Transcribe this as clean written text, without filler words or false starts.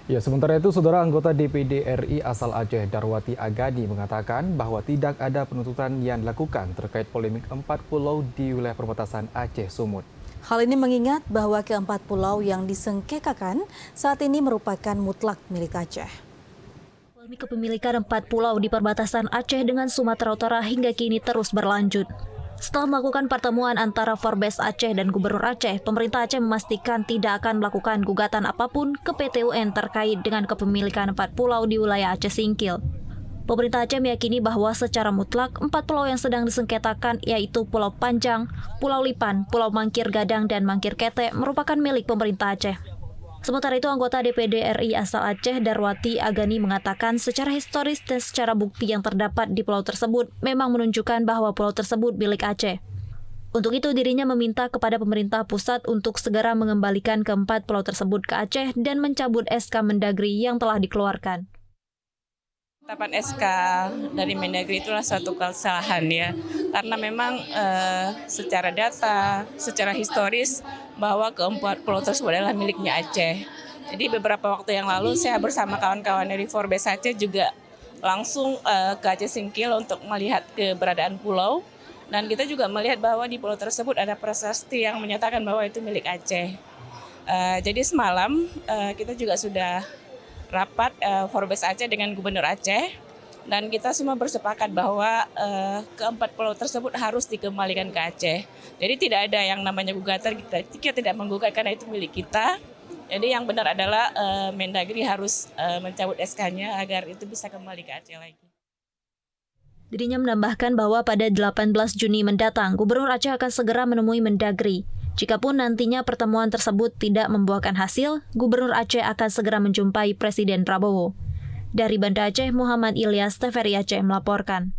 Ya, sementara itu, saudara anggota DPD RI asal Aceh Darwati Agani mengatakan bahwa tidak ada penuntutan yang dilakukan terkait polemik 4 pulau di wilayah perbatasan Aceh Sumut. Hal ini mengingat bahwa keempat pulau yang disengketakan saat ini merupakan mutlak milik Aceh. Polemik kepemilikan 4 pulau di perbatasan Aceh dengan Sumatera Utara hingga kini terus berlanjut. Setelah melakukan pertemuan antara Forbes Aceh dan Gubernur Aceh, pemerintah Aceh memastikan tidak akan melakukan gugatan apapun ke PT UN terkait dengan kepemilikan 4 pulau di wilayah Aceh Singkil. Pemerintah Aceh meyakini bahwa secara mutlak 4 pulau yang sedang disengketakan yaitu Pulau Panjang, Pulau Lipan, Pulau Mangkir Gadang, dan Mangkir Kete merupakan milik pemerintah Aceh. Sementara itu, anggota DPD RI asal Aceh Darwati Agani mengatakan secara historis dan secara bukti yang terdapat di pulau tersebut memang menunjukkan bahwa pulau tersebut milik Aceh. Untuk itu, dirinya meminta kepada pemerintah pusat untuk segera mengembalikan keempat pulau tersebut ke Aceh dan mencabut SK Mendagri yang telah dikeluarkan. Penetapan SK dari Mendagri itulah suatu kesalahan ya, karena memang secara data, secara historis bahwa keempat pulau tersebut adalah miliknya Aceh. Jadi beberapa waktu yang lalu saya bersama kawan-kawan dari Forbes Aceh juga langsung ke Aceh Singkil untuk melihat keberadaan pulau, dan kita juga melihat bahwa di pulau tersebut ada prasasti yang menyatakan bahwa itu milik Aceh. Jadi semalam kita juga sudah rapat Forbes Aceh dengan Gubernur Aceh, dan kita semua bersepakat bahwa keempat pulau tersebut harus dikembalikan ke Aceh. Jadi tidak ada yang namanya gugatan, kita tidak menggugat karena itu milik kita. Jadi yang benar adalah Mendagri harus mencabut SK-nya agar itu bisa kembali ke Aceh lagi. Dirinya menambahkan bahwa pada 18 Juni mendatang, Gubernur Aceh akan segera menemui Mendagri. Jikapun nantinya pertemuan tersebut tidak membuahkan hasil, Gubernur Aceh akan segera menjumpai Presiden Prabowo. Dari Banda Aceh, Muhammad Ilyas, TVRI Aceh melaporkan.